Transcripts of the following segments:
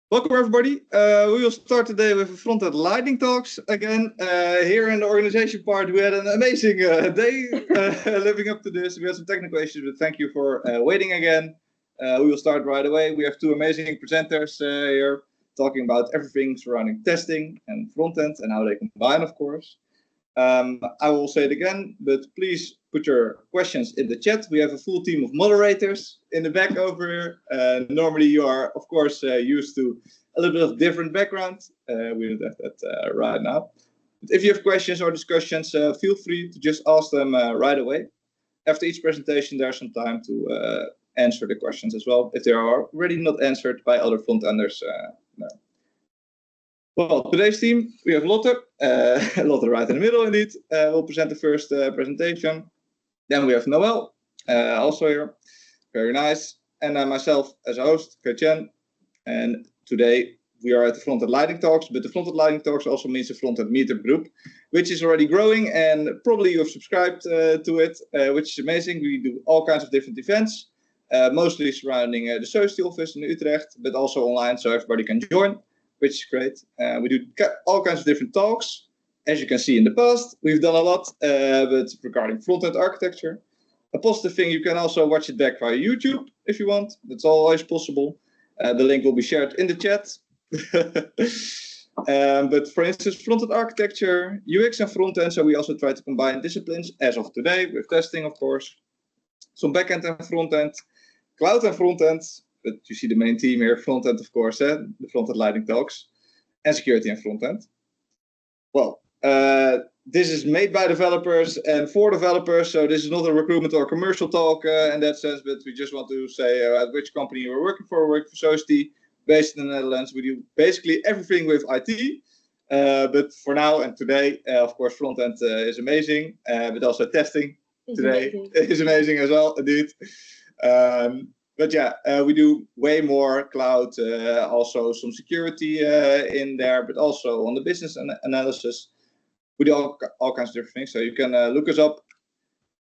Welcome everybody. We will start today with Frontend Lighting Talks again. Here in the organization part, we had an amazing day living up to this. We had some technical issues, but thank you for waiting again. We will start right away. We have two amazing presenters here talking about everything surrounding testing and frontend and how they combine, of course. I will say it again, but please put your questions in the chat. We have a full team of moderators in the back over here. Normally you are, of course, used to a little bit of different background. We don't have that right now. But if you have questions or discussions, feel free to just ask them right away. After each presentation, there's some time to answer the questions as well, if they are already not answered by other frontenders. No. Well, today's team, we have Lotte, Lotte right in the middle indeed, will present the first presentation. Then we have Noël, also here, very nice. And myself as a host, Chen. And today we are at the Frontend Lighting Talks, but the Frontend Lighting Talks also means the Frontend Meetup group, which is already growing, and probably you have subscribed to it, which is amazing. We do all kinds of different events, mostly surrounding the Society office in Utrecht, but also online, so everybody can join, which is great. We do all kinds of different talks. As you can see in the past, we've done a lot, but regarding front-end architecture. A positive thing, you can also watch it back via YouTube if you want. That's always possible. The link will be shared in the chat. But for instance, front-end architecture, UX and front-end, so we also try to combine disciplines as of today with testing, of course. Some back-end and front-end, cloud and front-end, but you see the main team here, front-end, of course, the Frontend Lighting Talks, and security and front-end. Well, this is made by developers and for developers, so this is not a recruitment or commercial talk in that sense, but we just want to say at which company you are working for. We work for Society, based in the Netherlands. We do basically everything with IT, but for now and today, of course, front-end is amazing, but also testing today is amazing as well, indeed. But yeah, we do way more cloud, also some security in there, but also on the business analysis. We do all kinds of different things, so you can look us up.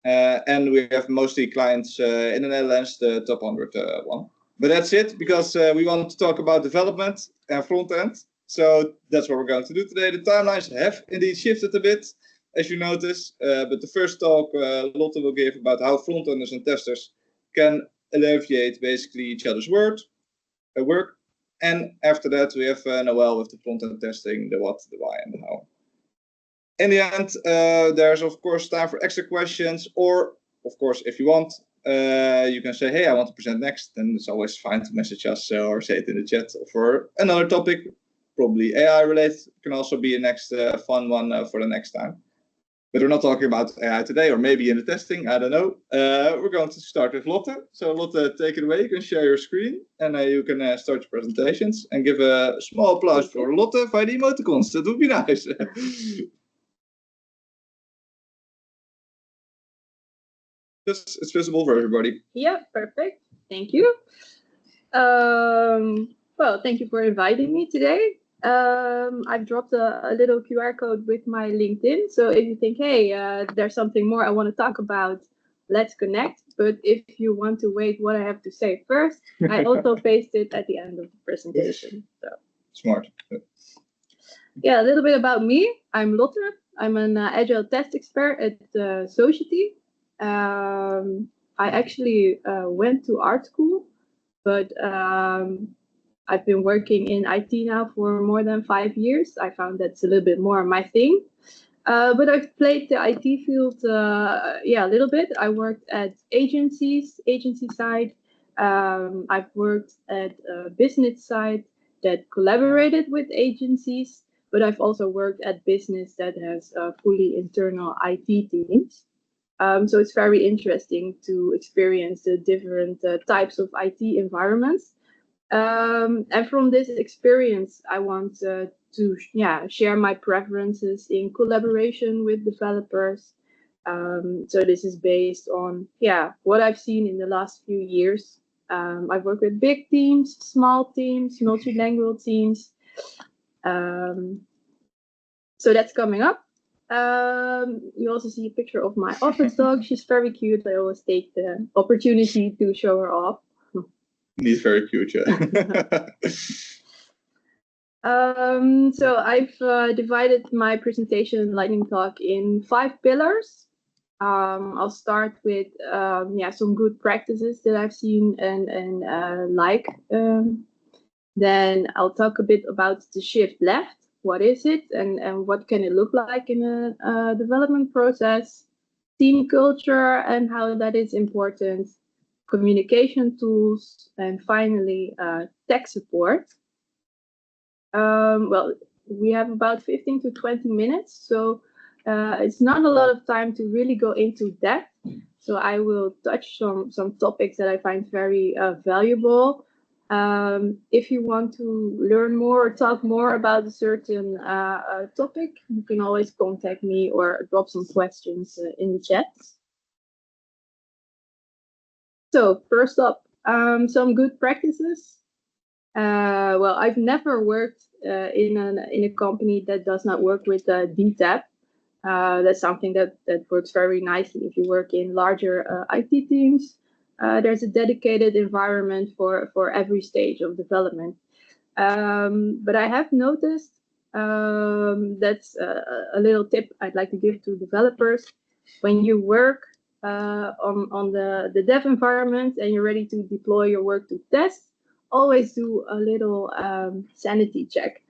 And we have mostly clients in the Netherlands, the top 100 one. But that's it, because we want to talk about development and front end. So that's what we're going to do today. The timelines have indeed shifted a bit, as you notice. But the first talk Lotte will give about how front-enders and testers can alleviate basically each other's work. And after that, we have Noël with the front-end testing, the what, the why, and the how. In the end, there's of course time for extra questions, or of course, if you want, you can say, hey, I want to present next, then it's always fine to message us or say it in the chat. For another topic, probably AI related, can also be a next fun one for the next time. But we're not talking about AI today, or maybe in the testing, I don't know. We're going to start with Lotte. So Lotte, take it away. You can share your screen, and you can start your presentations, and give a small applause for Lotte via the emoticons. That would be nice. Just, it's visible for everybody. Yeah, perfect. Thank you. Well, thank you for inviting me today. I've dropped a little QR code with my LinkedIn. So if you think, hey, there's something more I want to talk about, let's connect. But if you want to wait what I have to say first, I also paste it at the end of the presentation. So smart. Yeah, a little bit about me. I'm Lotte. I'm an agile test expert at Society. I actually went to art school, but I've been working in IT now for more than 5 years. I found that's a little bit more my thing. But I've played the IT field, a little bit. I worked at agency side. I've worked at a business side that collaborated with agencies, but I've also worked at business that has fully internal IT teams. So it's very interesting to experience the different types of IT environments. And from this experience, I want to share my preferences in collaboration with developers. So this is based on what I've seen in the last few years. I've worked with big teams, small teams, multilingual teams. So that's coming up. You also see a picture of my office dog. She's very cute. I always take the opportunity to show her off. He's very cute, yeah. So I've divided my presentation lightning talk in 5 pillars. I'll start with some good practices that I've seen and like. Then I'll talk a bit about the shift left. What is it and what can it look like in a development process? Team culture and how that is important. Communication tools, and finally tech support. Well, we have about 15 to 20 minutes, so it's not a lot of time to really go into depth. So I will touch some topics that I find very valuable. If you want to learn more or talk more about a certain topic, you can always contact me or drop some questions in the chat. So first up, some good practices. Well, I've never worked in a company that does not work with DTAP. That's something that works very nicely if you work in larger IT teams. There's a dedicated environment for every stage of development. But I have noticed that's a little tip I'd like to give to developers. When you work on the dev environment and you're ready to deploy your work to test, always do a little sanity check.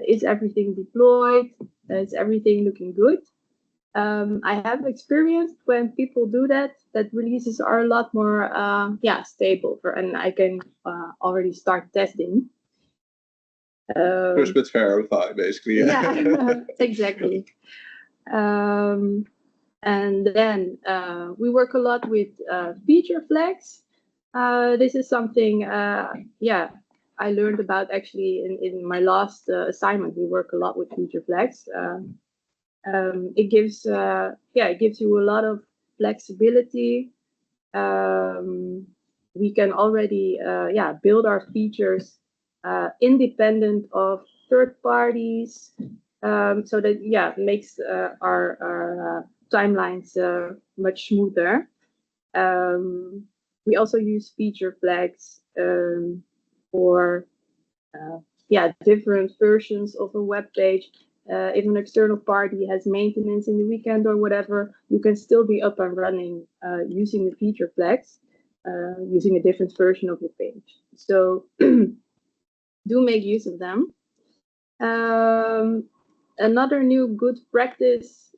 Is everything deployed? Is everything looking good? I have experienced when people do that releases are a lot more stable and I can already start testing. First but verify, basically. Yeah, exactly. And then we work a lot with feature flags. This is something, I learned about actually in my last assignment. We work a lot with feature flags. It gives you a lot of flexibility. We can already build our features independent of third parties, so that makes our timelines much smoother. We also use feature flags for different versions of a web page. If an external party has maintenance in the weekend or whatever, you can still be up and running using the feature flags, using a different version of the page. So do make use of them. Another new good practice,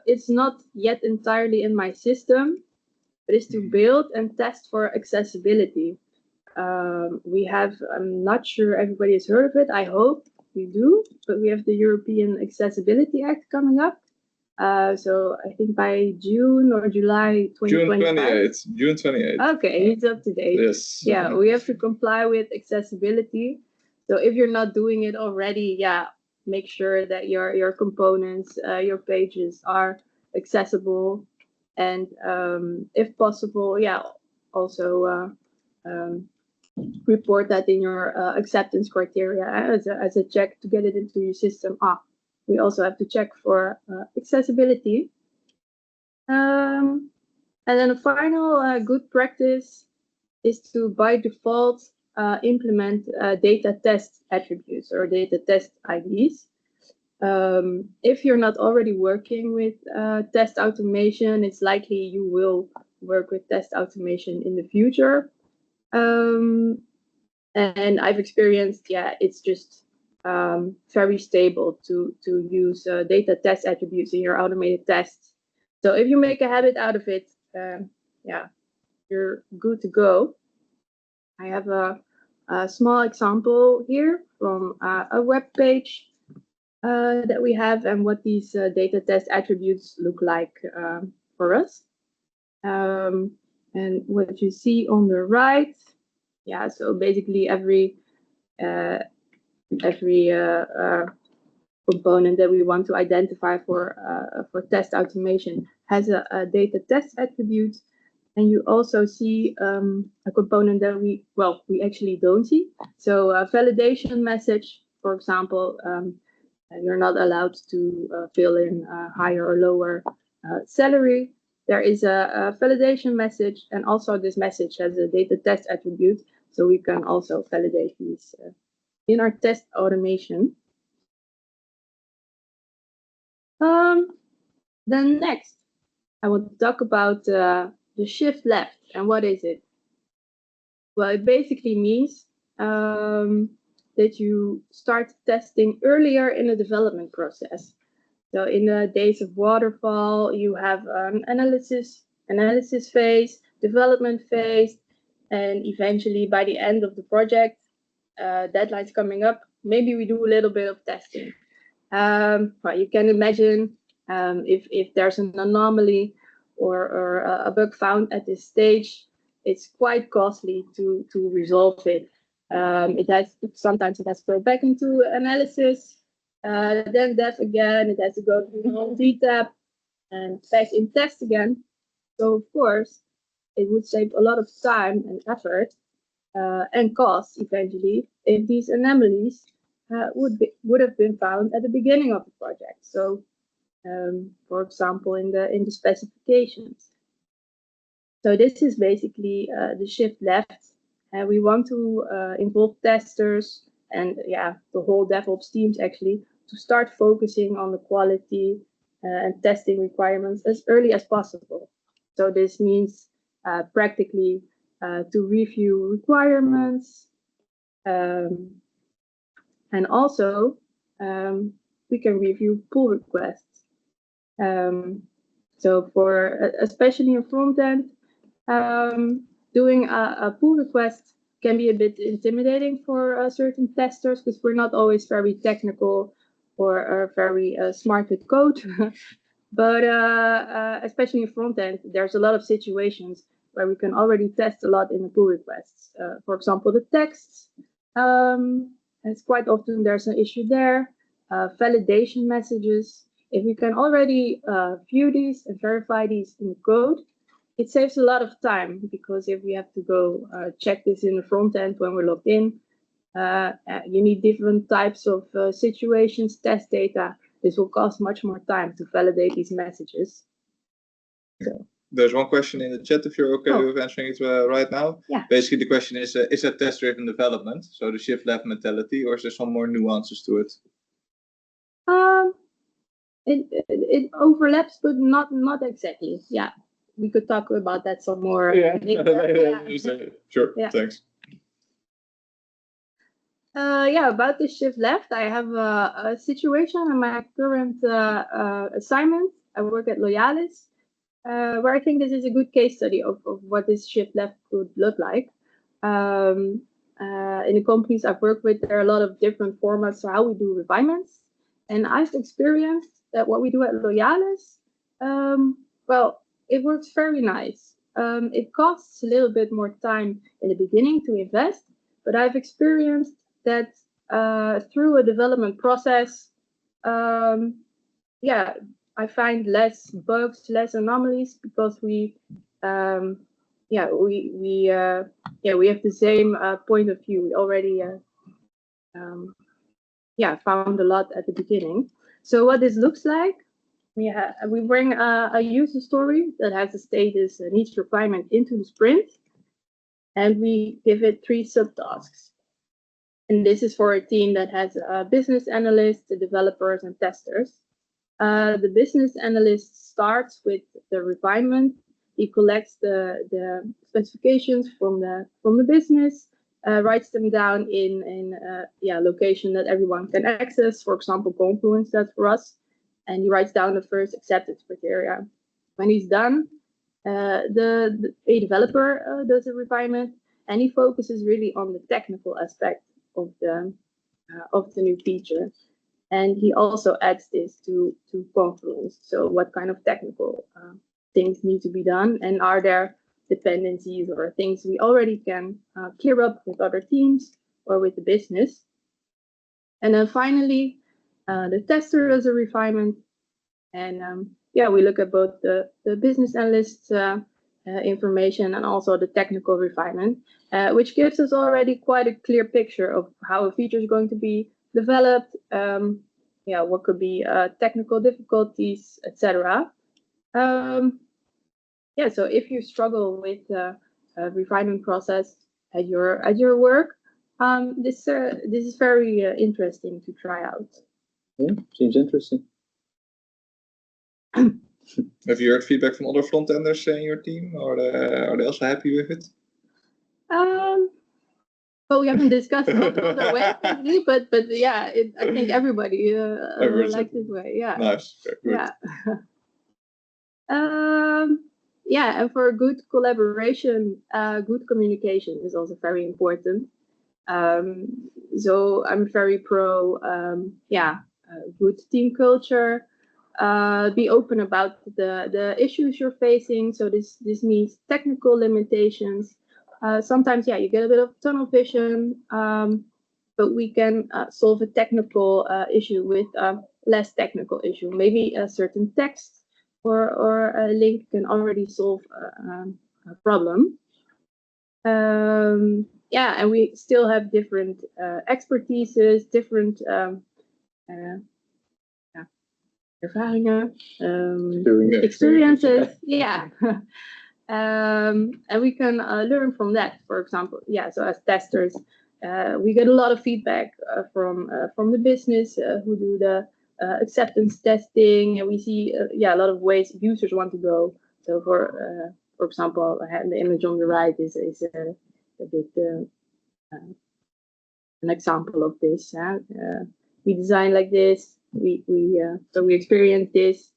it's not yet entirely in my system, but is to build and test for accessibility. We have, I'm not sure everybody has heard of it, I hope you do, but we have the European Accessibility Act coming up. So I think by June or July 2025. June 28th. Okay, it's up to date. Yes. Yeah, we have to comply with accessibility. So if you're not doing it already, make sure that your components, your pages are accessible, and if possible, also report that in your acceptance criteria as a check to get it into your system. We also have to check for accessibility. And then a final good practice is to, by default, implement data test attributes or data test IDs. If you're not already working with test automation, it's likely you will work with test automation in the future. And I've experienced, it's just very stable to use data test attributes in your automated tests. So if you make a habit out of it, you're good to go. I have a small example here from a web page that we have and what these data test attributes look like for us. And what you see on the right, so basically every component that we want to identify for test automation has a data test attribute. And you also see a component that we actually don't see. So a validation message, for example, you're not allowed to fill in higher or lower salary. There is a validation message, and also this message has a data test attribute, so we can also validate these in our test automation. Then next, I want to talk about the shift left. And what is it? Well, it basically means that you start testing earlier in the development process. So in the days of waterfall, you have an analysis phase, development phase, and eventually by the end of the project, deadlines coming up, maybe we do a little bit of testing. Well, you can imagine if there's an anomaly or a bug found at this stage, it's quite costly to resolve it. Sometimes it has to go back into analysis, then dev again, it has to go to the DTAP and back in test again. So of course, it would save a lot of time and effort and cost eventually if these anomalies would have been found at the beginning of the project. So, for example, in the specifications. So this is basically the shift left, and we want to involve testers and the whole DevOps teams actually to start focusing on the quality and testing requirements as early as possible. So this means practically to review requirements, and also we can review pull requests. So for especially in frontend, doing a pull request can be a bit intimidating for certain testers because we're not always very technical or very smart with code. But especially in frontend, there's a lot of situations where we can already test a lot in the pull requests. For example, the texts. It's quite often there's an issue there. Validation messages. If we can already view these and verify these in code, it saves a lot of time, because if we have to go check this in the front end when we're logged in, you need different types of situations, test data. This will cost much more time to validate these messages. So. There's one question in the chat, if you're okay with answering it right now. Yeah. Basically, the question is that test-driven development, so the shift left mentality, or is there some more nuances to it? It overlaps, but not exactly. Yeah, we could talk about that some more. Yeah. Sure. Yeah. Thanks. About the shift left, I have a situation in my current assignment. I work at Loyalis, where I think this is a good case study of what this shift left could look like. In the companies I've worked with, there are a lot of different formats for how we do refinements. And I've experienced that what we do at Loyalis, it works very nice. It costs a little bit more time in the beginning to invest, but I've experienced that through a development process, I find less bugs, less anomalies, because we have the same point of view. We already found a lot at the beginning. So what this looks like, we bring a user story that has a status and each requirement into the sprint, and we give it 3 subtasks. And this is for a team that has a business analyst, the developers, and testers. The business analyst starts with the refinement. He collects the specifications from the business, writes them down in location that everyone can access. For example, Confluence, that's for us. And he writes down the first acceptance criteria. When he's done, a developer does a refinement, and he focuses really on the technical aspect of the new feature. And he also adds this to Confluence. So what kind of technical things need to be done, and are there dependencies or things we already can clear up with other teams or with the business. And then finally, the tester does a refinement. And we look at both the business analyst's information and also the technical refinement, which gives us already quite a clear picture of how a feature is going to be developed, what could be technical difficulties, etc. So if you struggle with a refinement process at your work, This is very interesting to try out. Yeah, seems interesting. Have you heard feedback from other frontenders in your team, or are they also happy with it? Well, we haven't discussed all the ways, but yeah, I think everybody likes this way. Yeah. Nice. Okay, good. Yeah. Yeah, and for good collaboration, good communication is also very important. So I'm very pro, good team culture. Be open about the issues you're facing. So this means technical limitations. Sometimes, you get a bit of tunnel vision, but we can solve a technical issue with less technical issue. Maybe a certain text or a link can already solve a problem. And we still have different expertises, different ervaringen, experiences. Yeah. And we can learn from that, for example. Yeah, so as testers, we get a lot of feedback from the business who do the acceptance testing, and we see a lot of ways users want to go. So for example, the image on the right is a bit an example of this. We design like this. So we experience this.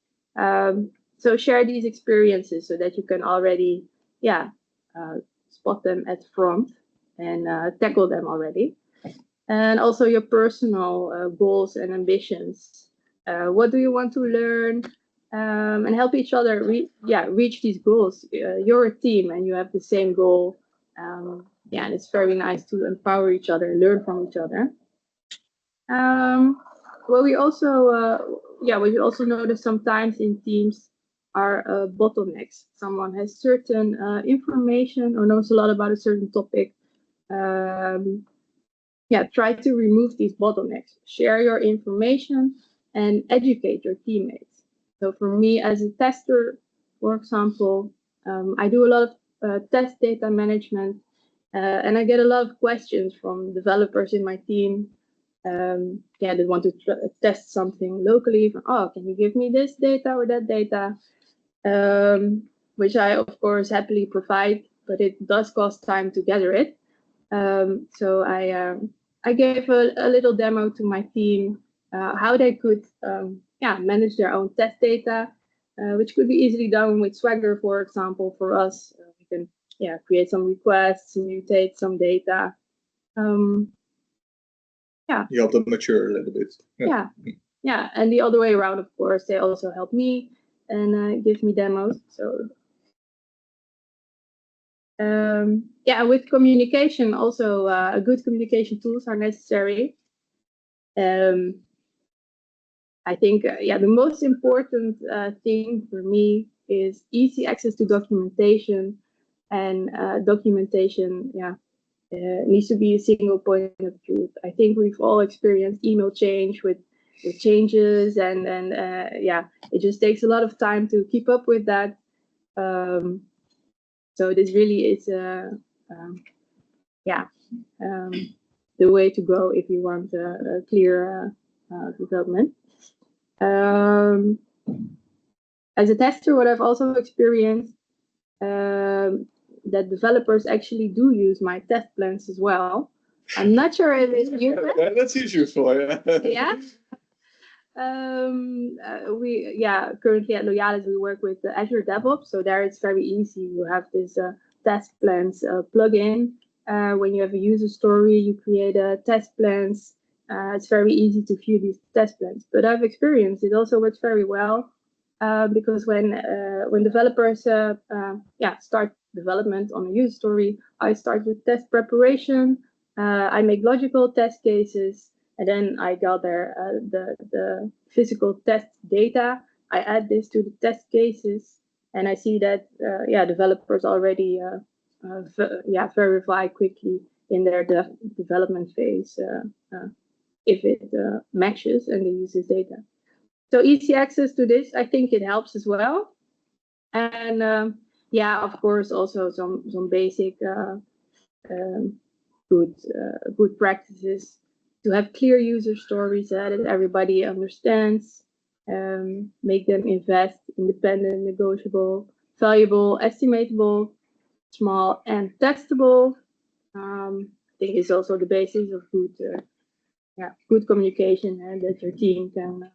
So share these experiences so that you can already, spot them at front and tackle them already. And also your personal goals and ambitions. What do you want to learn? And help each other reach these goals. You're a team and you have the same goal. And it's very nice to empower each other, learn from each other. What we also notice sometimes in teams are bottlenecks. Someone has certain information or knows a lot about a certain topic. Try to remove these bottlenecks. Share your information and educate your teammates. So for me as a tester, for example, I do a lot of test data management, and I get a lot of questions from developers in my team. They want to test something locally. Can you give me this data or that data? Which I, of course, happily provide, but it does cost time to gather it. So I gave a little demo to my team how they could manage their own test data, which could be easily done with Swagger, for example. For us, we can create some requests, mutate some data. You help them mature a little bit. Yeah, and the other way around, of course, they also help me and give me demos. So with communication, also good communication tools are necessary. I think the most important thing for me is easy access to documentation, and documentation needs to be a single point of truth. I think we've all experienced email change with changes, and it just takes a lot of time to keep up with that. So this really is the way to go if you want a clear development. As a tester, what I've also experienced that developers actually do use my test plans as well. I'm not sure if it's useful. That's useful, Yeah. Currently at Loyalis we work with Azure DevOps, so there it's very easy. You have this test plans plugin. When you have a user story, you create test plans. It's very easy to view these test plans. But I've experienced it also works very well because when developers start development on a user story, I start with test preparation. I make logical test cases. And then I gather the physical test data. I add this to the test cases, and I see that developers already verify quickly in their development phase if it matches and they use this data. So easy access to this, I think it helps as well. And of course, also some basic good practices, to have clear user stories that everybody understands, make them invest, independent, negotiable, valuable, estimatable, small, and testable. I think it's also the basis of good communication, and that your team can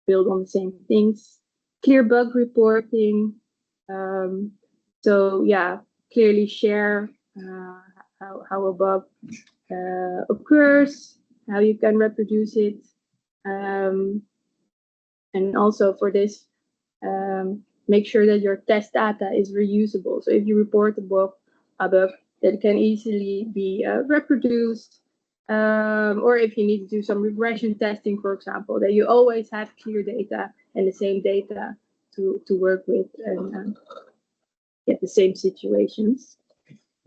build on the same things. Clear bug reporting. So yeah, clearly share how a bug occurs, how you can reproduce it, and also for this, make sure that your test data is reusable. So if you report a bug that can easily be reproduced, or if you need to do some regression testing, for example, that you always have clear data and the same data to work with and get the same situations.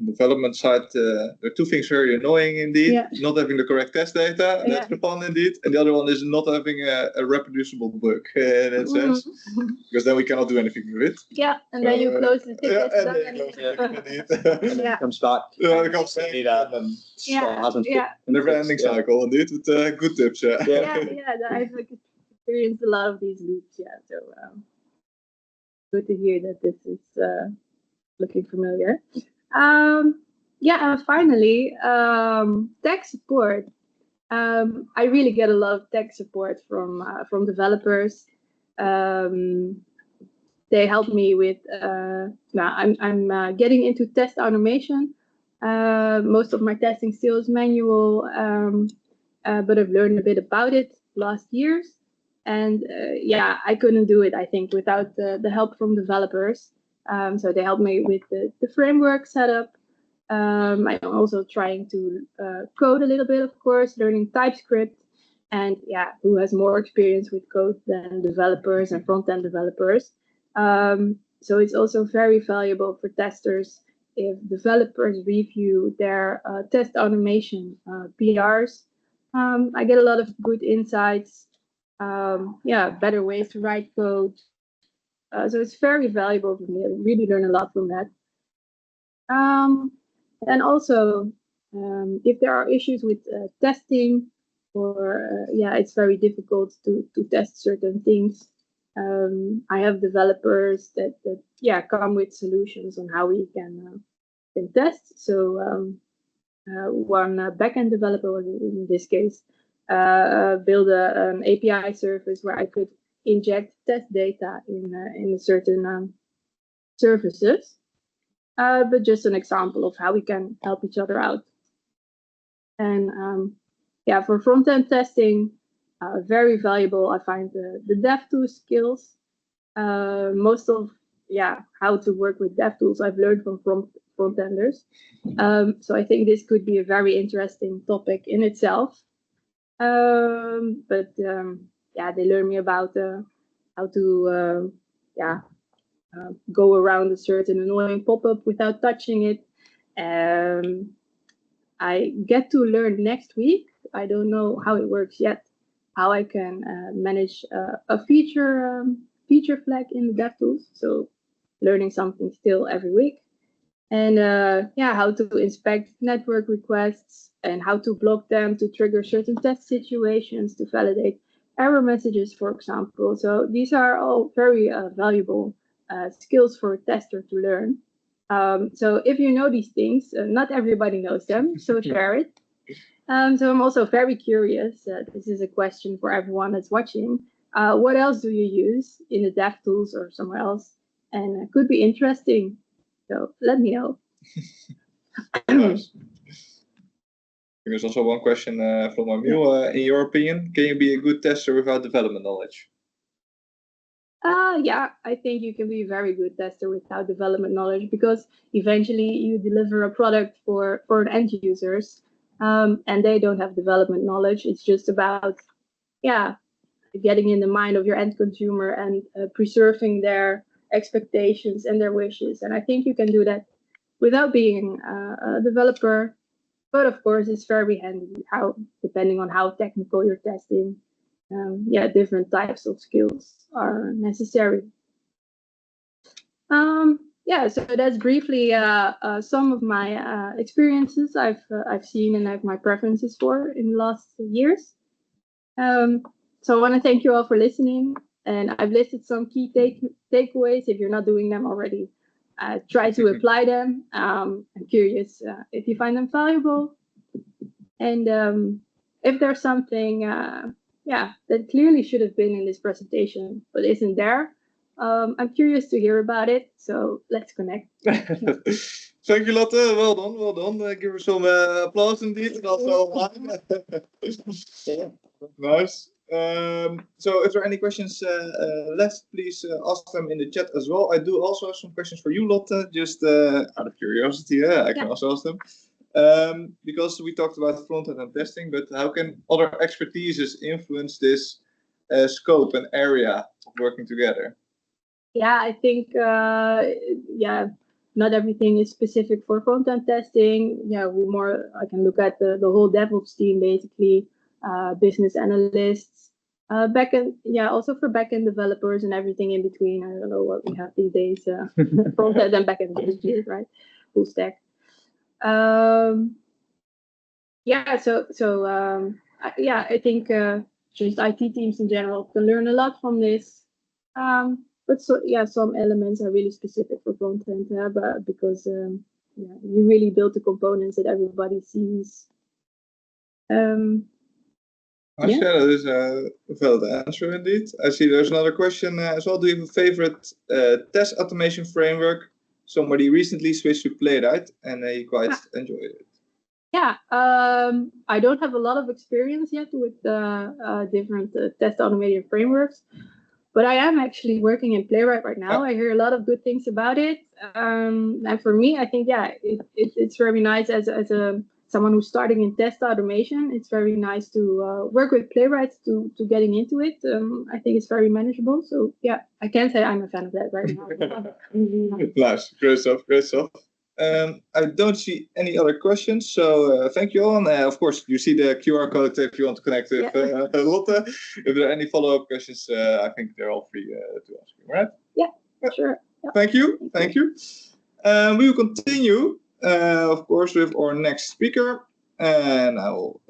On the development side, there are two things very annoying indeed. Yeah. Not having the correct test data, that's the fun indeed. And the other one is not having a reproducible bug in that sense, because then we cannot do anything with it. Yeah, and then you close the tickets. Yeah, and then you close the ticket indeed. It comes back. It comes back. And then a never-ending cycle indeed, with good tips. I've experienced a lot of these loops. Yeah, so good to hear that this is looking familiar. And finally, tech support. I really get a lot of tech support from developers. They help me with. I'm getting into test automation. Most of my testing still is manual, but I've learned a bit about it last years. And I couldn't do it, I think, without the help from developers. So they helped me with the framework setup. I'm also trying to code a little bit, of course, learning TypeScript. And who has more experience with code than developers and front-end developers? So it's also very valuable for testers if developers review their test automation PRs. I get a lot of good insights. Better ways to write code. So it's very valuable for me. I really learn a lot from that. And also, if there are issues with testing, or it's very difficult to test certain things, I have developers that come with solutions on how we can test. So one backend developer, in this case, build an API service where I could inject test data in certain services. But just an example of how we can help each other out. And for front-end testing, very valuable. I find the DevTools skills. Most of how to work with DevTools I've learned from frontenders. So I think this could be a very interesting topic in itself. But they learn me about how to go around a certain annoying pop-up without touching it. I get to learn next week. I don't know how it works yet, how I can manage a feature flag in the DevTools. So learning something still every week. And how to inspect network requests and how to block them to trigger certain test situations, to validate error messages, for example. So these are all very valuable skills for a tester to learn. So if you know these things, not everybody knows them, so share it. So I'm also very curious. This is a question for everyone that's watching. What else do you use in the DevTools or somewhere else? And it could be interesting. So let me know. Nice. There's also one question from Emil. In your opinion, can you be a good tester without development knowledge? I think you can be a very good tester without development knowledge, because eventually you deliver a product for end users, and they don't have development knowledge. It's just about getting in the mind of your end consumer and preserving their expectations and their wishes. And I think you can do that without being a developer. But of course, it's very handy depending on how technical you're testing. Different types of skills are necessary. yeah, so that's briefly some of my experiences I've seen and have my preferences for in the last years. So I want to thank you all for listening, and I've listed some key takeaways. If you're not doing them already, try to apply them. I'm curious if you find them valuable, and if there's something, that clearly should have been in this presentation but isn't there. I'm curious to hear about it, so let's connect. Thank you, Lotte. Well done, well done. Give her some applause indeed, and also online. Yeah. Nice. So if there are any questions left, please ask them in the chat as well. I do also have some questions for you, Lotte, just out of curiosity. I can also ask them. Because we talked about front-end and testing, but how can other expertises influence this scope and area of working together? Yeah, I think not everything is specific for front-end testing. Yeah, I can look at the whole DevOps team basically, business analysts, backend, also for backend developers and everything in between. I don't know what we have these days, front-end and backend developers, right? Full stack. I think just IT teams in general can learn a lot from this. But some elements are really specific for front-end, but because you really build the components that everybody sees. Nice, that is a valid answer indeed. I see there's another question as well. Do you have a favorite test automation framework? Somebody recently switched to Playwright and they quite enjoyed it. Yeah, I don't have a lot of experience yet with different test automation frameworks, but I am actually working in Playwright right now. I hear a lot of good things about it, and for me, I think it's very nice as someone who's starting in test automation. It's very nice to work with Playwright to getting into it. I think it's very manageable. So yeah, I can say I'm a fan of that right now. Nice, great stuff, great stuff. I don't see any other questions, so thank you all. And of course, you see the QR code if you want to connect with Lotte. If there are any follow-up questions, I think they're all free to ask you, right? Yeah, sure. Yeah. Thank you. We will continue, of course, with our next speaker. And I will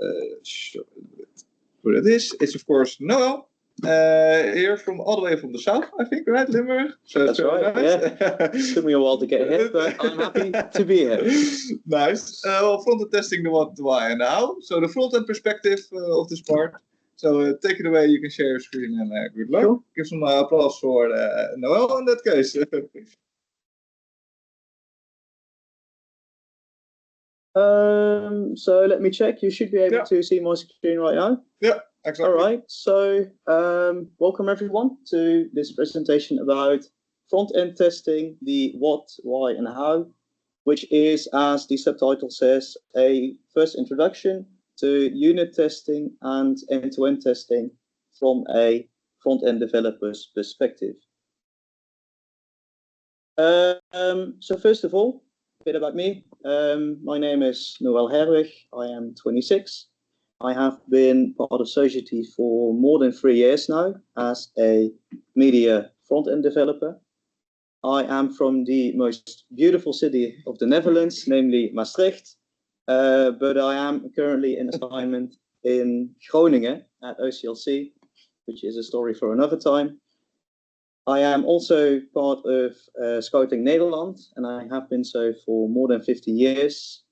show you who it is. It's, of course, Noël. Here from all the way from the south, I think, right, Limburg? So that's right, nice. Yeah. Took me a while to get here, but I'm happy to be here. Nice. Well, front-end testing, the what, the why, and the how. So the front-end perspective of this part. So take it away, you can share your screen, and good luck. Sure. Give some applause for Noël in that case. So let me check. You should be able to see my screen right now. Yeah, exactly. All right. So welcome everyone to this presentation about front-end testing, the what, why, and how, which is, as the subtitle says, a first introduction to unit testing and end-to-end testing from a front-end developer's perspective. So first of all, a bit about me. My name is Noël Herwig. I am 26. I have been part of Society for more than 3 years now as a media front-end developer. I am from the most beautiful city of the Netherlands, namely Maastricht, but I am currently in assignment in Groningen at OCLC, which is a story for another time. I am also part of Scouting Nederland, and I have been so for more than 50 years.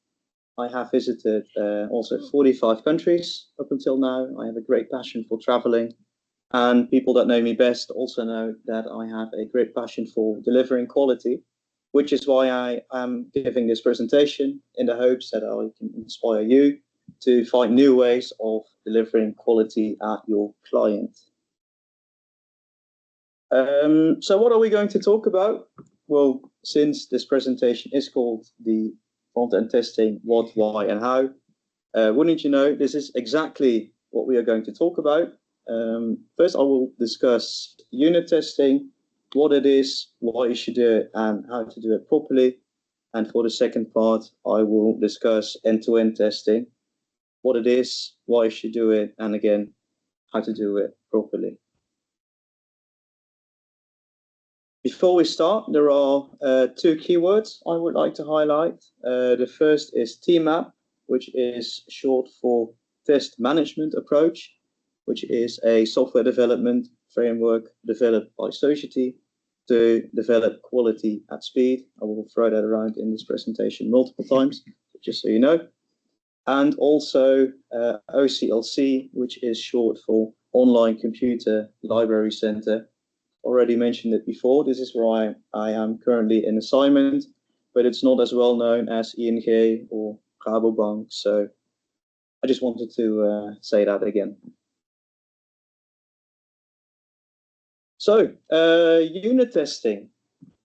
I have visited also 45 countries up until now. I have a great passion for traveling, and people that know me best also know that I have a great passion for delivering quality, which is why I am giving this presentation in the hopes that I can inspire you to find new ways of delivering quality at your client. So what are we going to talk about? Well, since this presentation is called the front-end testing, what, why, and how, wouldn't you know, this is exactly what we are going to talk about. First, I will discuss unit testing, what it is, why you should do it, and how to do it properly. And for the second part, I will discuss end-to-end testing, what it is, why you should do it, and again, how to do it properly. Before we start, there are two keywords I would like to highlight. The first is TMAP, which is short for Test Management Approach, which is a software development framework developed by Society to develop quality at speed. I will throw that around in this presentation multiple times, just so you know. And also OCLC, which is short for Online Computer Library Center. Already mentioned it before. This is where I am currently in assignment, but it's not as well known as ING or Rabobank. So I just wanted to say that again. So unit testing,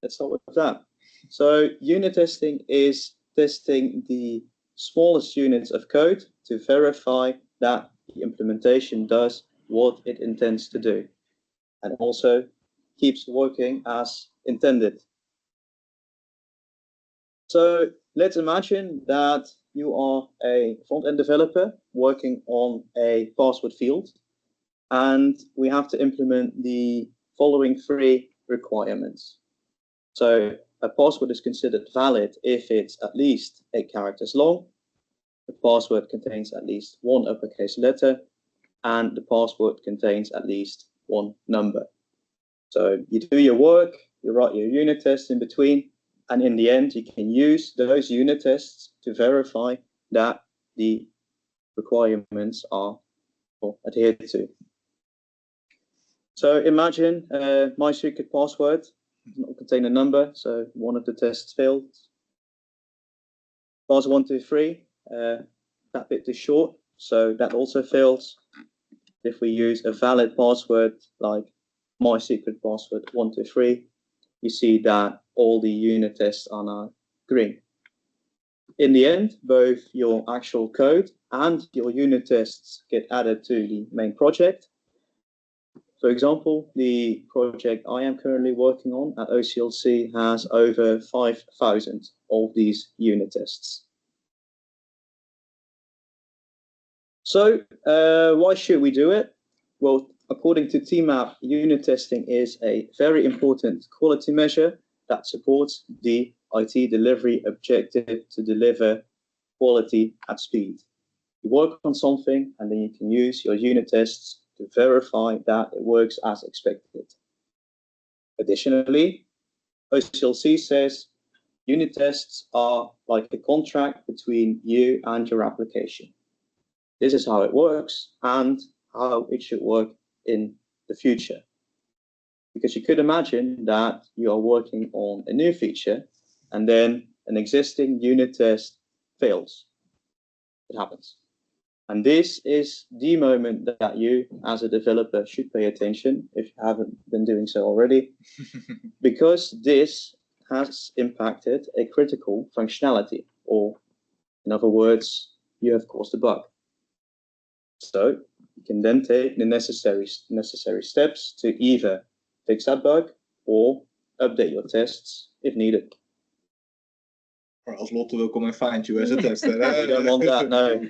let's start with that. So unit testing is testing the smallest units of code to verify that the implementation does what it intends to do, and also keeps working as intended. So let's imagine that you are a front-end developer working on a password field, and we have to implement the following three requirements. So a password is considered valid if it's at least 8 characters long, the password contains at least one uppercase letter, and the password contains at least one number. So you do your work, you write your unit tests in between, and in the end, you can use those unit tests to verify that the requirements are adhered to. So imagine my secret password does not contain a number, so one of the tests failed. Password 123, that bit is short, so that also fails. If we use a valid password like my secret password 123, you see that all the unit tests are now green. In the end, both your actual code and your unit tests get added to the main project. For example, the project I am currently working on at OCLC has over 5,000 of these unit tests. So why should we do it? Well, according to TMAP, unit testing is a very important quality measure that supports the IT delivery objective to deliver quality at speed. You work on something and then you can use your unit tests to verify that it works as expected. Additionally, OCLC says unit tests are like a contract between you and your application. This is how it works and how it should work in the future. Because you could imagine that you are working on a new feature and then an existing unit test fails. It happens. And this is the moment that you, as a developer, should pay attention if you haven't been doing so already, because this has impacted a critical functionality, or in other words, you have caused a bug. So you can then take the necessary steps to either fix that bug or update your tests if needed. Or als Lotte wil come and find you as a tester. You don't want that, no.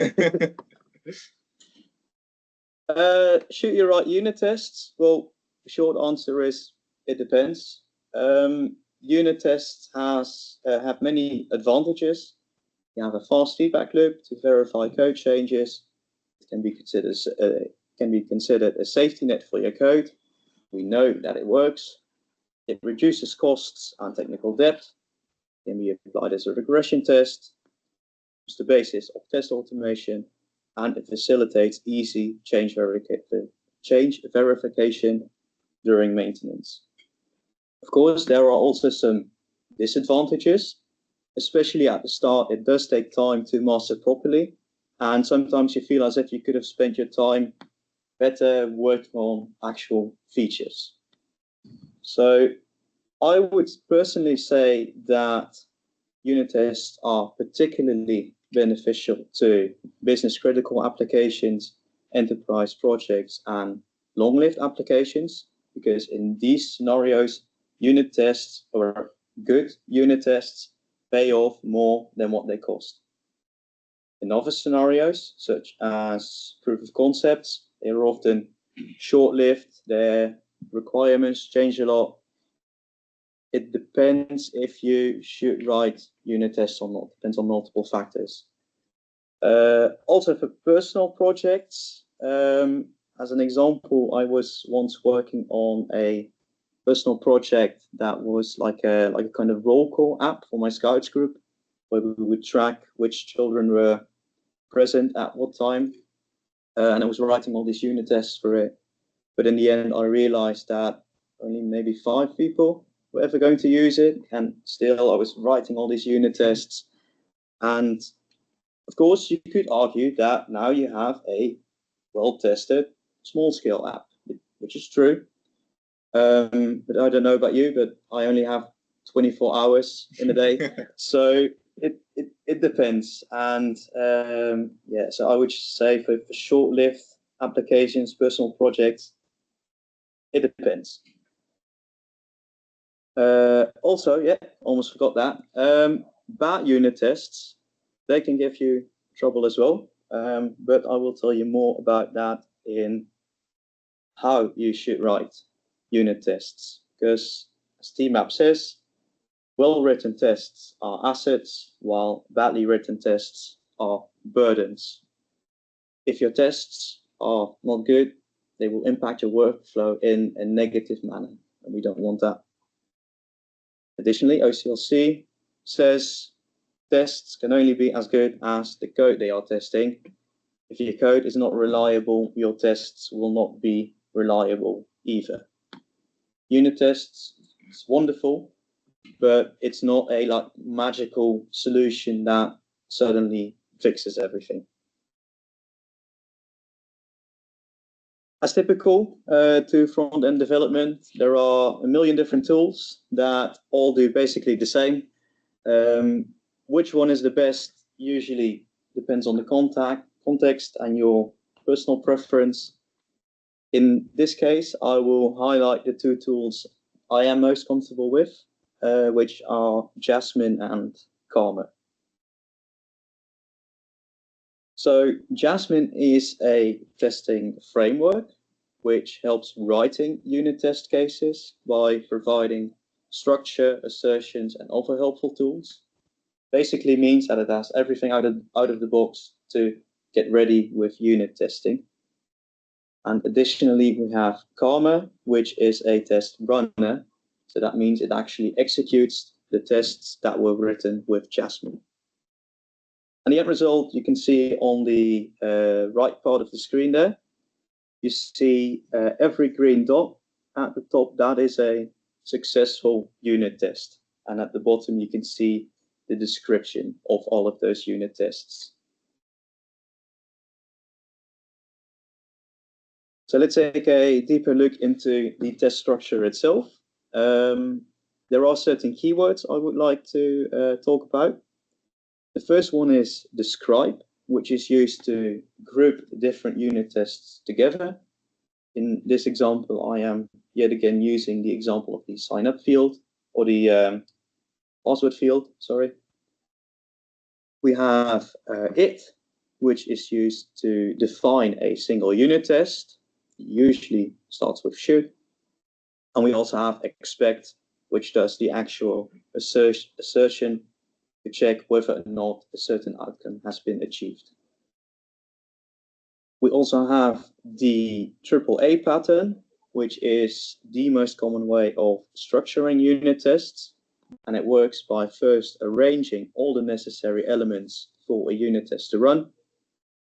Should you write unit tests? Well, the short answer is it depends. Unit tests have many advantages. You have a fast feedback loop to verify code changes. It can be considered a safety net for your code. We know that it works. It reduces costs and technical debt. It can be applied as a regression test. It's the basis of test automation, and it facilitates easy change verification during maintenance. Of course, there are also some disadvantages, especially at the start. It does take time to master properly, and sometimes you feel as if you could have spent your time better working on actual features. So I would personally say that unit tests are particularly beneficial to business critical applications, enterprise projects, and long-lived applications, because in these scenarios, unit tests or good unit tests pay off more than what they cost. In other scenarios, such as proof of concepts, they are often short-lived, their requirements change a lot, it depends if you should write unit tests or not. Depends on multiple factors. Also for personal projects, as an example, I was once working on a personal project that was like a kind of roll call app for my Scouts group, where we would track which children were present at what time, and I was writing all these unit tests for it. But in the end, I realized that only maybe 5 people were ever going to use it, and still I was writing all these unit tests. And of course, you could argue that now you have a well-tested small-scale app, which is true. But I don't know about you, but I only have 24 hours in a day, so it depends. And yeah, so I would say for short-lived applications, personal projects, it depends. Also, yeah, almost forgot that. Bad unit tests, they can give you trouble as well. But I will tell you more about that in how you should write unit tests. Because as TMAP says, well-written tests are assets, while badly written tests are burdens. If your tests are not good, they will impact your workflow in a negative manner, and we don't want that. Additionally, OCLC says tests can only be as good as the code they are testing. If your code is not reliable, your tests will not be reliable either. Unit tests, it's wonderful, but it's not a magical solution that suddenly fixes everything. As typical to front-end development, there are a million different tools that all do basically the same. Which one is the best usually depends on the context and your personal preference. In this case, I will highlight the 2 tools I am most comfortable with, which are Jasmine and Karma. So Jasmine is a testing framework which helps writing unit test cases by providing structure, assertions, and other helpful tools. Basically means that it has everything out of the box to get ready with unit testing. And additionally, we have Karma, which is a test runner. So that means it actually executes the tests that were written with Jasmine. And the end result you can see on the right part of the screen there. You see every green dot at the top, that is a successful unit test. And at the bottom, you can see the description of all of those unit tests. So let's take a deeper look into the test structure itself. There are certain keywords I would like to talk about. The first one is describe, which is used to group different unit tests together. In this example, I am yet again using the example of the sign up field, or the password field, sorry. We have it, which is used to define a single unit test. It usually starts with should. And we also have expect, which does the actual assertion to check whether or not a certain outcome has been achieved. We also have the AAA pattern, which is the most common way of structuring unit tests. And it works by first arranging all the necessary elements for a unit test to run.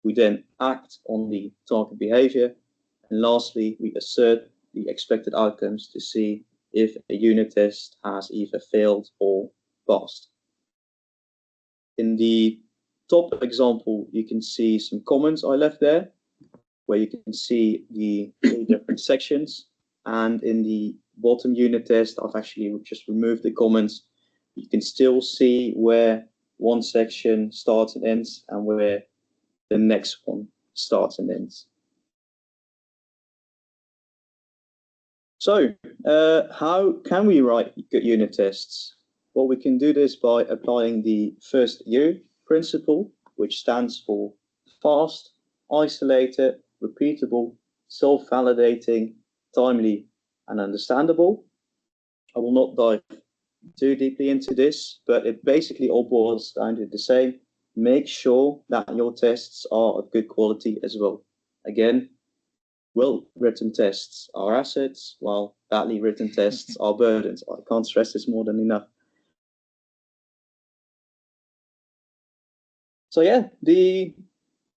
We then act on the target behavior. And lastly, we assert the expected outcomes to see if a unit test has either failed or passed. In the top example, you can see some comments I left there, where you can see the 3 different sections. And in the bottom unit test, I've actually just removed the comments. You can still see where one section starts and ends and where the next one starts and ends. So how can we write good unit tests? Well, we can do this by applying the first U principle, which stands for fast, isolated, repeatable, self-validating, timely, and understandable. I will not dive too deeply into this, but it basically all boils down to the same. Make sure that your tests are of good quality as well. Again, well-written tests are assets, while badly written tests are burdens. I can't stress this more than enough. So yeah, the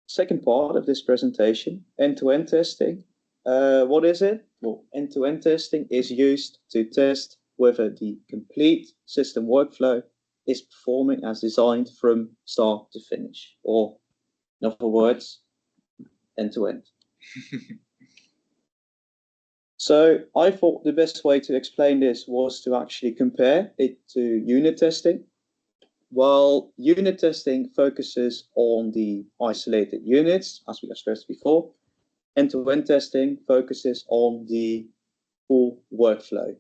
second part of this presentation, end-to-end testing. What is it? Well, end-to-end testing is used to test whether the complete system workflow is performing as designed from start to finish, or in other words, end-to-end. So I thought the best way to explain this was to actually compare it to unit testing. While unit testing focuses on the isolated units, as we have stressed before, end-to-end testing focuses on the full workflow.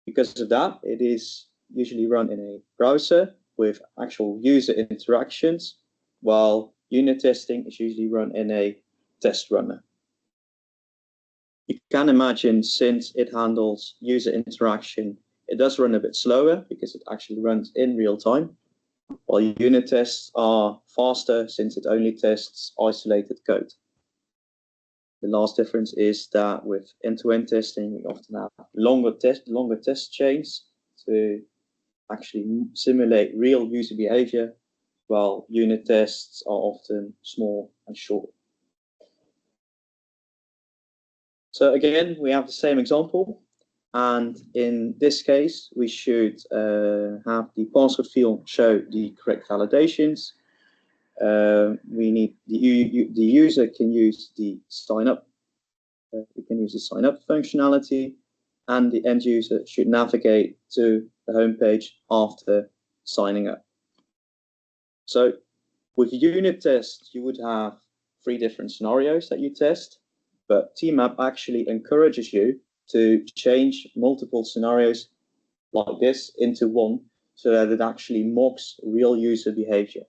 Because of that, it is usually run in a browser with actual user interactions, while unit testing is usually run in a test runner. You can imagine, since it handles user interaction, it does run a bit slower because it actually runs in real time, while unit tests are faster since it only tests isolated code. The last difference is that with end-to-end testing, we often have longer test chains to actually simulate real user behavior, while unit tests are often small and short. So again, we have the same example. And in this case, we should have the password field show the correct validations. We need the user can use the sign up. We can use the sign up functionality, and the end user should navigate to the home page after signing up. So with unit tests, you would have 3 different scenarios that you test, but TMAP actually encourages you to change multiple scenarios like this into one, so that it actually mocks real user behavior.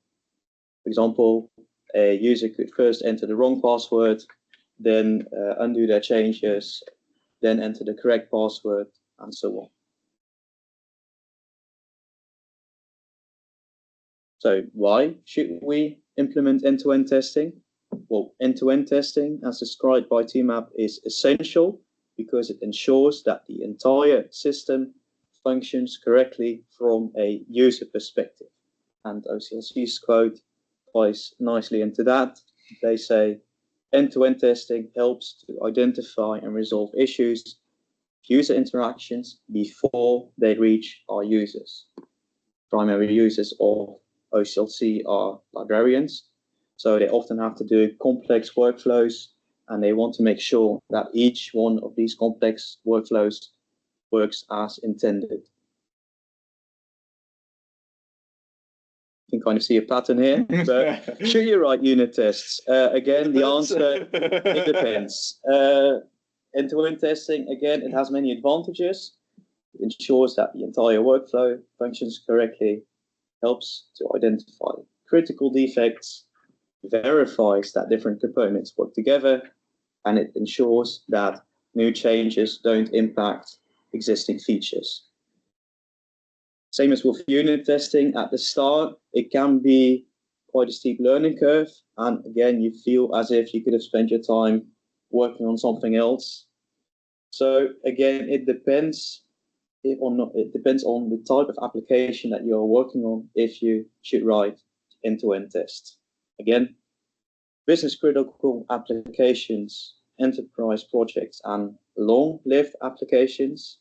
For example, a user could first enter the wrong password, then undo their changes, then enter the correct password, and so on. So why should we implement end-to-end testing? Well, end-to-end testing, as described by TMAP, is essential because it ensures that the entire system functions correctly from a user perspective. And OCLC's quote ties nicely into that. They say, end-to-end testing helps to identify and resolve issues, user interactions, before they reach our users. Primary users of OCLC are librarians, so they often have to do complex workflows, and they want to make sure that each one of these complex workflows works as intended. You can kind of see a pattern here, but should you write unit tests? Again, the answer, it depends. End-to-end testing, again, it has many advantages. It ensures that the entire workflow functions correctly, helps to identify critical defects, verifies that different components work together, and it ensures that new changes don't impact existing features. Same as with unit testing, at the start, it can be quite a steep learning curve. And again, you feel as if you could have spent your time working on something else. So again, it depends it depends on the type of application that you're working on if you should write end-to-end tests. Again, business critical applications, enterprise projects, and long-lived applications,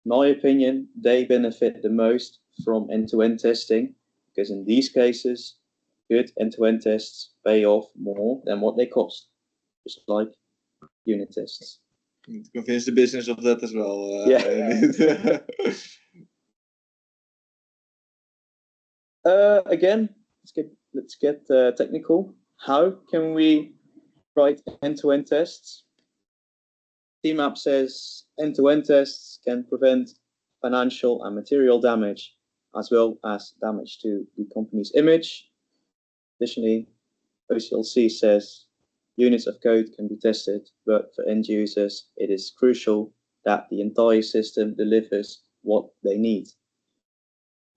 in my opinion, they benefit the most from end-to-end testing, because in these cases, good end-to-end tests pay off more than what they cost, just like unit tests. You need to convince the business of that as well. Again, let's get technical. How can we write end-to-end tests? TMAP says end-to-end tests can prevent financial and material damage, as well as damage to the company's image. Additionally, OCLC says units of code can be tested, but for end users, it is crucial that the entire system delivers what they need.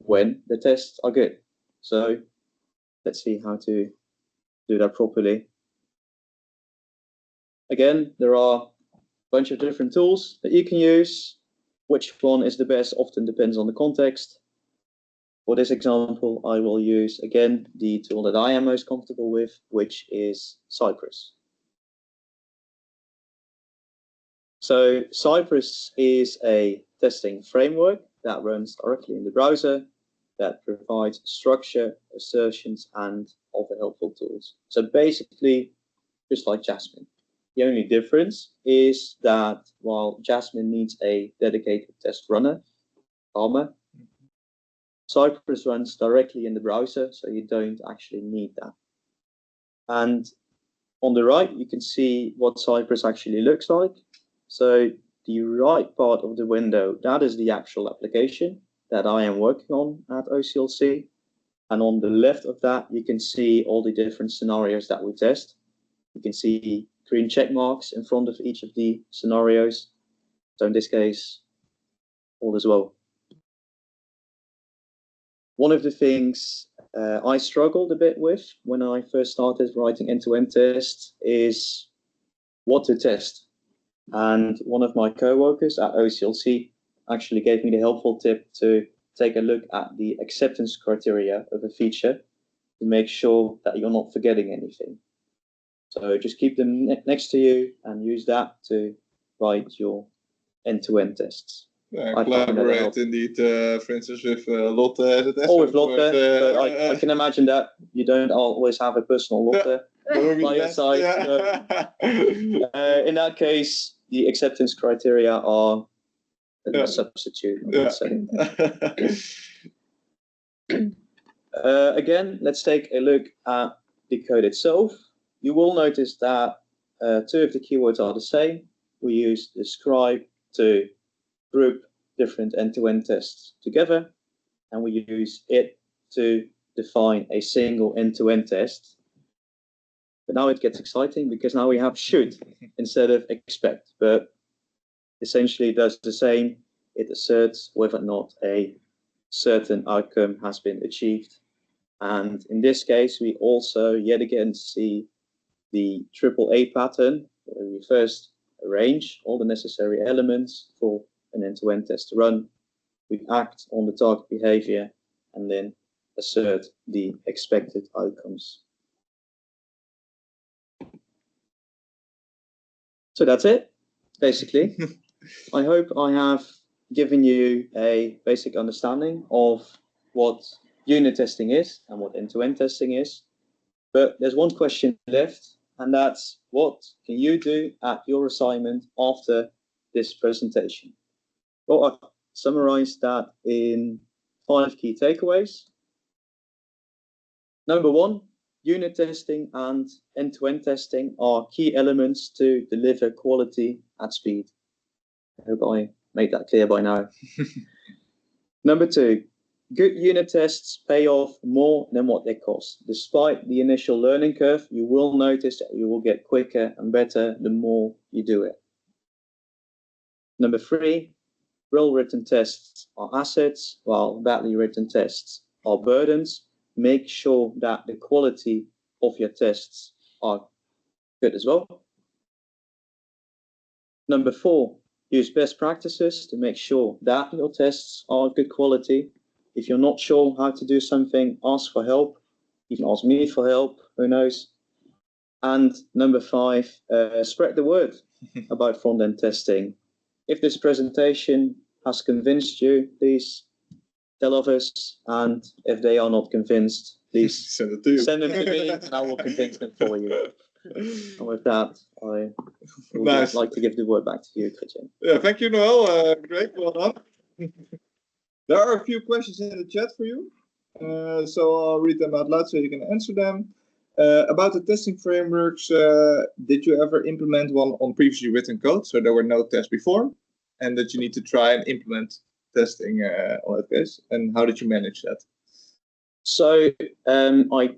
when the tests are good. So let's see how to do that properly. Again, there are a bunch of different tools that you can use. Which one is the best often depends on the context. For this example, I will use, again, the tool that I am most comfortable with, which is Cypress. So Cypress is a testing framework that runs directly in the browser that provides structure, assertions, and other helpful tools. So basically, just like Jasmine. The only difference is that while Jasmine needs a dedicated test runner, Karma, Cypress runs directly in the browser, so you don't actually need that. And on the right, you can see what Cypress actually looks like. So the right part of the window, that is the actual application that I am working on at OCLC. And on the left of that, you can see all the different scenarios that we test. You can see green check marks in front of each of the scenarios. So in this case, all is well. One of the things I struggled a bit with when I first started writing end-to-end tests is what to test. And one of my co-workers at OCLC actually gave me the helpful tip to take a look at the acceptance criteria of a feature to make sure that you're not forgetting anything. So just keep them next to you and use that to write your end-to-end tests. Yeah, collaborate indeed, for instance, with Lotte as a tester. Oh, with Lotte, but I can imagine that you don't always have a personal Lotte by your side. Yeah. In that case, the acceptance criteria are a substitute, I would say. Again, let's take a look at the code itself. You will notice that two of the keywords are the same. We use describe to group different end-to-end tests together, and we use it to define a single end-to-end test. But now it gets exciting because now we have should instead of expect, but essentially it does the same. It asserts whether or not a certain outcome has been achieved. And in this case, we also yet again see the AAA pattern, where we first arrange all the necessary elements for an end-to-end test to run. We act on the target behavior and then assert the expected outcomes. So that's it, basically. I hope I have given you a basic understanding of what unit testing is and what end-to-end testing is. But there's one question left, and that's what can you do at your assignment after this presentation? Well, I've summarized that in 5 key takeaways. Number 1, unit testing and end-to-end testing are key elements to deliver quality at speed. I hope I made that clear by now. Number 2, good unit tests pay off more than what they cost. Despite the initial learning curve, you will notice that you will get quicker and better the more you do it. Number 3, well-written tests are assets, while badly written tests are burdens. Make sure that the quality of your tests are good as well. Number 4, use best practices to make sure that your tests are good quality. If you're not sure how to do something, ask for help. You can ask me for help, who knows. And number 5, spread the word about front-end testing. If this presentation has convinced you, please tell others. And if they are not convinced, please send them to me and I will convince them for you. And with that, I would like to give the word back to you, Christian. Yeah, thank you, Noel. Great, well done. There are a few questions in the chat for you. So I'll read them out loud so you can answer them. About the testing frameworks, did you ever implement one on previously written code? So there were no tests before, and that you need to try and implement testing on that case. And how did you manage that? So I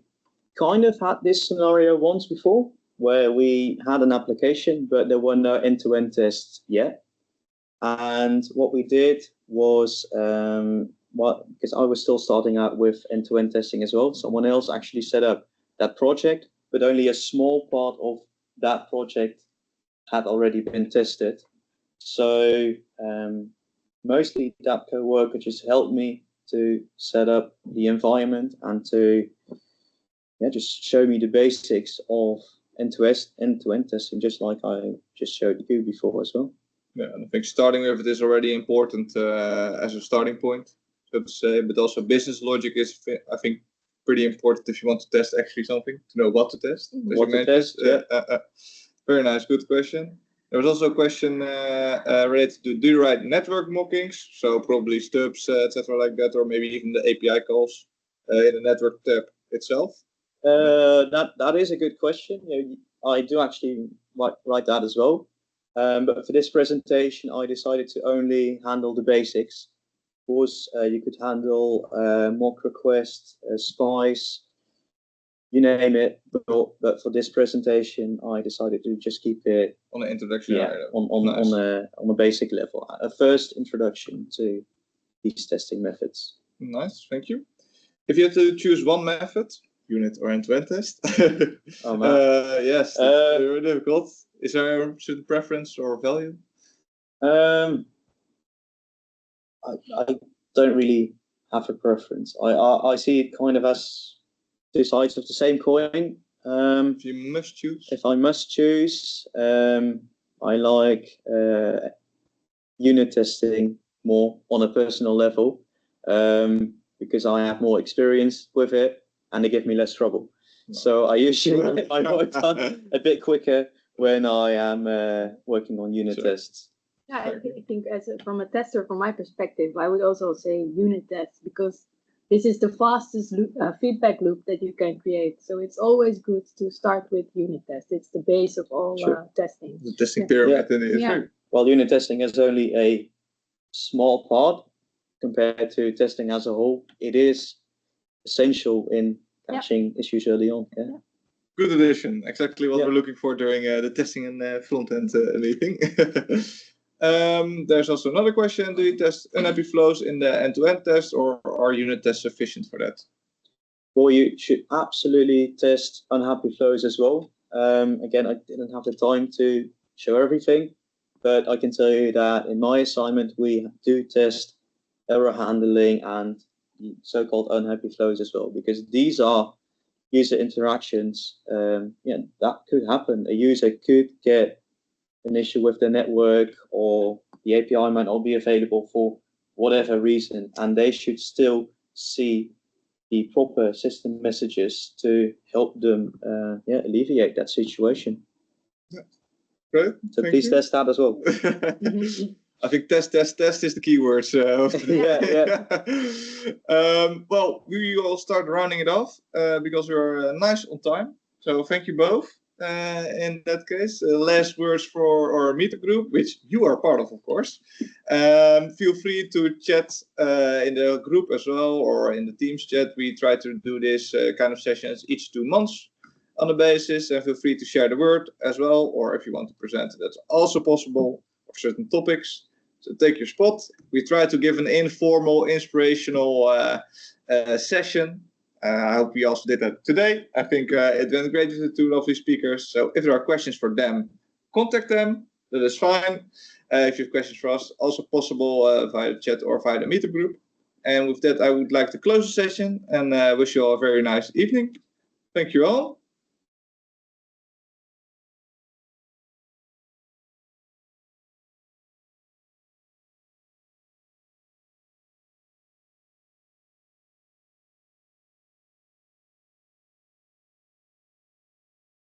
kind of had this scenario once before, where we had an application, but there were no end-to-end tests yet. And what we did was because I was still starting out with end-to-end testing as well. Someone else actually set up that project, but only a small part of that project had already been tested. So mostly that co-worker just helped me to set up the environment and to just show me the basics of end-to-end testing, just like I just showed you before as well. Yeah, and I think starting with it is already important as a starting point, so to say, but also business logic is, I think, pretty important if you want to test actually something, to know what to test. What to test, Very nice, good question. There was also a question related to, do you write network mockings? So probably stubs, etc. like that, or maybe even the API calls in the network tab itself? That is a good question. I do actually write that as well. But for this presentation, I decided to only handle the basics. Of course, you could handle mock requests, spice, you name it. But for this presentation, I decided to just keep it on the introduction. On a basic level, a first introduction to these testing methods. Nice, thank you. If you had to choose one method, unit or end-to-end test, yes, that's very difficult. Is there a certain preference or value? I don't really have a preference. I see it kind of as two sides of the same coin. If you must choose? If I must choose, I like unit testing more on a personal level because I have more experience with it and they give me less trouble. So I usually get my work done a bit quicker when I am working on unit tests. Yeah, I think from a tester, from my perspective, I would also say unit tests, because this is the fastest feedback loop that you can create. So it's always good to start with unit tests. It's the base of all testing. The testing pyramid in it. Yeah. Well, unit testing is only a small part compared to testing as a whole. It is essential in catching issues early on. Yeah. Good addition. Exactly what we're looking for during the testing and front-end meeting. There's also another question. Do you test unhappy flows in the end-to-end test, or are unit tests sufficient for that? Well, you should absolutely test unhappy flows as well. Again, I didn't have the time to show everything, but I can tell you that in my assignment, we do test error handling and so-called unhappy flows as well, because these are user interactions. That could happen. A user could get an issue with the network, or the API might not be available for whatever reason, and they should still see the proper system messages to help them alleviate that situation. Yeah. Great. So please test that as well. I think test is the key word. Well, we will start rounding it off because we're nice on time. So thank you both. In that case, last words for our meetup group, which you are part of course. Feel free to chat in the group as well, or in the Teams chat. We try to do this kind of sessions each 2 months on the basis, and feel free to share the word as well, or if you want to present, that's also possible, of certain topics. So take your spot. We try to give an informal, inspirational session. I hope we also did that today. I think it went great with the two lovely speakers. So if there are questions for them, contact them. That is fine. If you have questions for us, also possible via the chat or via the meetup group. And with that, I would like to close the session and wish you all a very nice evening. Thank you all.